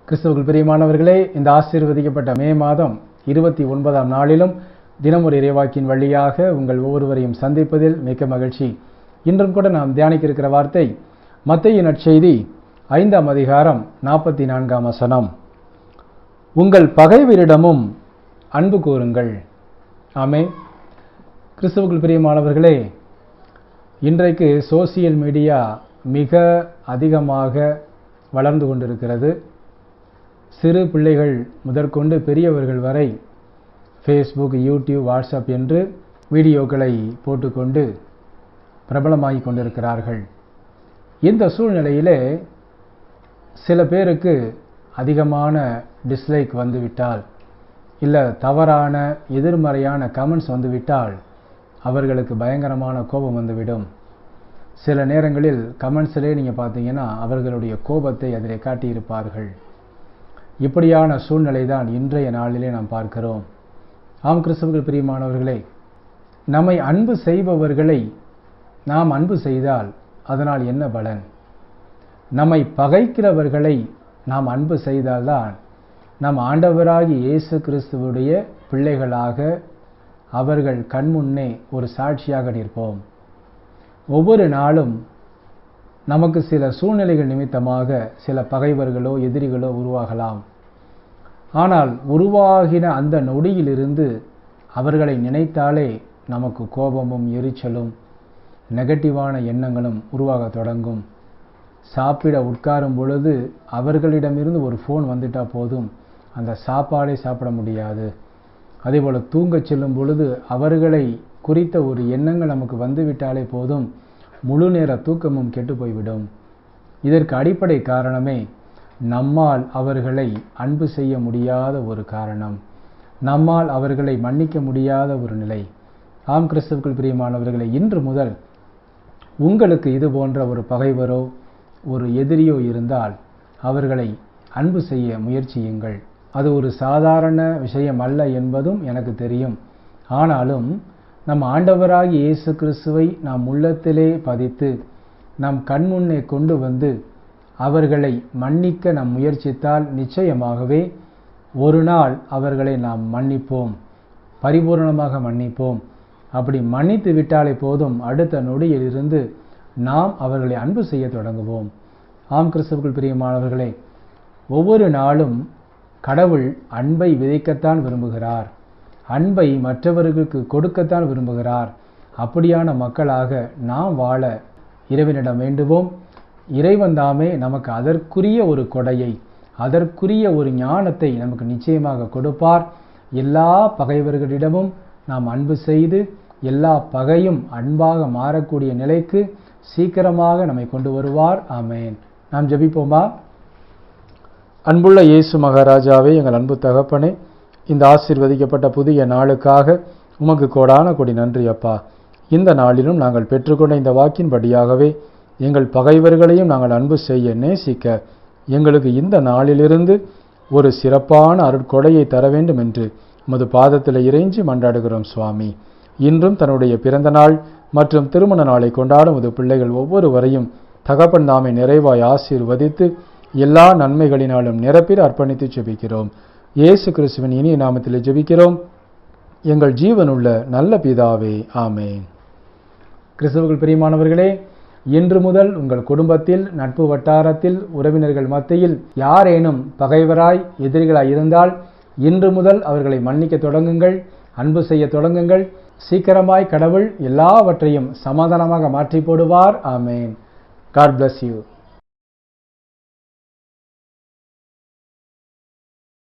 கிறிஸ்துவுக்குள் பிரியமானவர்களே, இந்த ஆசீர்வதிக்கப்பட்ட மே மாதம் 29ஆம் நாளிலும் தினமொரு இறைவாக்கின் வழியாக உங்கள் ஒவ்வொருவரையும் சந்திப்பதில் மிக்க மகிழ்ச்சி. இன்றும் கூட நாம் தியானிக்க இருக்கிற வார்த்தை மத்தேயு நற்செய்தி 5ஆம் அதிகாரம் 44ஆம் வசனம். உங்கள் பகைவரிடமும் அன்பு கூறுங்கள். ஆமென். கிறிஸ்துவுக்குள் பிரியமானவர்களே, இன்றைக்கு சோசியல் மீடியா மிக அதிகமாக வளர்ந்து கொண்டிருக்கிறது. சிறு பிள்ளைகள் முதற்கொண்டு பெரியவர்கள் வரை ஃபேஸ்புக், யூடியூப், வாட்ஸ்அப் என்று வீடியோக்களை போட்டுக்கொண்டு பிரபலமாகி கொண்டிருக்கிறார்கள். இந்த சூழ்நிலையிலே சில பேருக்கு அதிகமான டிஸ்லைக் வந்துவிட்டால், இல்லை தவறான எதிர்மறையான கமெண்ட்ஸ் வந்துவிட்டால் அவர்களுக்கு பயங்கரமான கோபம் வந்துவிடும். சில நேரங்களில் கமெண்ட்ஸிலே நீங்கள் பார்த்தீங்கன்னா அவர்களுடைய கோபத்தை அதிலே காட்டியிருப்பார்கள். இப்படியான சூழ்நிலை தான் இன்றைய நாளிலே நாம் பார்க்கிறோம். ஆம் கிறிஸ்துவுக்குள் பிரியமானவர்களே, நம்மை அன்பு செய்பவர்களை நாம் அன்பு செய்தால் அதனால் என்ன பலன்? நம்மை பகைக்கிறவர்களை நாம் அன்பு செய்தால்தான் நம் ஆண்டவராகிய இயேசு கிறிஸ்துவுடைய பிள்ளைகளாக அவர்கள் கண்முன்னே ஒரு சாட்சியாக நிற்போம். ஒவ்வொரு நாளும் நமக்கு சில சூழ்நிலைகள் நிமித்தமாக சில பகைவர்களோ எதிரிகளோ உருவாகலாம். ஆனால் உருவாகின அந்த நொடியிலிருந்து அவர்களை நினைத்தாலே நமக்கு கோபமும் எரிச்சலும் நெகட்டிவான எண்ணங்களும் உருவாக தொடங்கும். சாப்பிட உட்காரும் பொழுது அவர்களிடமிருந்து ஒரு ஃபோன் வந்துட்டால் போதும், அந்த சாப்பாடே சாப்பிட முடியாது. அதேபோல் தூங்கச் செல்லும் பொழுது அவர்களை குறித்த ஒரு எண்ணங்கள் நமக்கு வந்துவிட்டாலே போதும், முழு நேர தூக்கமும் கெட்டு போய்விடும். இதற்கு அடிப்படை காரணமே நம்மால் அவர்களை அன்பு செய்ய முடியாத ஒரு காரணம், நம்மால் அவர்களை மன்னிக்க முடியாத ஒரு நிலை. ஆம் கிறிஸ்துவுக்குள் பிரியமானவர்களை, இன்று முதல் உங்களுக்கு இது போன்ற ஒரு பகைவரோ ஒரு எதிரியோ இருந்தால் அவர்களை அன்பு செய்ய முயற்சியுங்கள். அது ஒரு சாதாரண விஷயம் அல்ல என்பதும் எனக்கு தெரியும். ஆனாலும் நம் ஆண்டவராகிய இயேசு கிறிஸ்துவை நாம் உள்ளத்திலே பதித்து நம் கண்முன்னே கொண்டு வந்து அவர்களை மன்னிக்க நாம் முயற்சித்தால் நிச்சயமாகவே ஒரு நாள் அவர்களை நாம் மன்னிப்போம், பரிபூர்ணமாக மன்னிப்போம். அப்படி மன்னித்து விட்டாலே போதும், அடுத்த நொடியிலிருந்து நாம் அவர்களை அன்பு செய்ய தொடங்குவோம். ஆம் கிறிஸ்துவுக்குள் பிரியமானவர்களே, ஒவ்வொரு நாளும் கடவுள் அன்பை விதைக்கத்தான் விரும்புகிறார், அன்பை மற்றவர்களுக்கு கொடுக்கத்தான் விரும்புகிறார். அப்படியான மக்களாக நாம் வாழ இறைவனிடம் வேண்டுவோம். இறைவன் தாமே நமக்கு அதற்குரிய ஒரு கொடையை, அதற்குரிய ஒரு ஞானத்தை நமக்கு நிச்சயமாக கொடுப்பார். எல்லா பகைவர்களிடமும் நாம் அன்பு செய்து எல்லா பகையும் அன்பாக மாறக்கூடிய நிலைக்கு சீக்கிரமாக நம்மை கொண்டு வருவார். ஆமேன். நாம் ஜெபிப்போமா? அன்புள்ள இயேசு மகாராஜாவே, எங்கள் அன்பு தகப்பனே, இந்த ஆசீர்வதிக்கப்பட்ட புதிய நாளுக்காக உமக்கு கோடான கோடி நன்றி அப்பா. இந்த நாளிலும் நாங்கள் பெற்றுக்கொண்ட இந்த வாக்கின்படியாகவே எங்கள் பகைவர்களையும் நாங்கள் அன்பு செய்ய நேசிக்க எங்களுக்கு இந்த நாளிலிருந்து ஒரு சிறப்பான அருட்கொடையை தர வேண்டும் என்று உமது பாதத்தில் இறைஞ்சி மன்றாடுகிறோம் சுவாமி. இன்றும் தன்னுடைய பிறந்த நாள் மற்றும் திருமண நாளை கொண்டாடும் உமது பிள்ளைகள் ஒவ்வொருவரையும் தகப்பன் தாமே நிறைவாய் ஆசீர்வதித்து எல்லா நன்மைகளினாலும் நிரப்பிட அர்ப்பணித்து ஜெபிக்கிறோம். இயேசு கிறிஸ்துவின் இனிய நாமத்தில் ஜெபிக்கிறோம் எங்கள் ஜீவனுள்ள நல்ல பிதாவே. ஆமேன். கிறிஸ்துவுக்குள் பிரியமானவர்களே, இன்று முதல் உங்கள் குடும்பத்தில், நட்பு வட்டாரத்தில், உறவினர்கள் மத்தியில் யாரேனும் பகைவராய் எதிரிகளாய் இருந்தால் இன்று முதல் அவர்களை மன்னிக்க தொடங்குங்கள், அன்பு செய்ய தொடங்குங்கள். சீக்கிரமாய் கடவுள் எல்லாவற்றையும் சமாதானமாக மாற்றி போடுவார். ஆமேன். God bless you.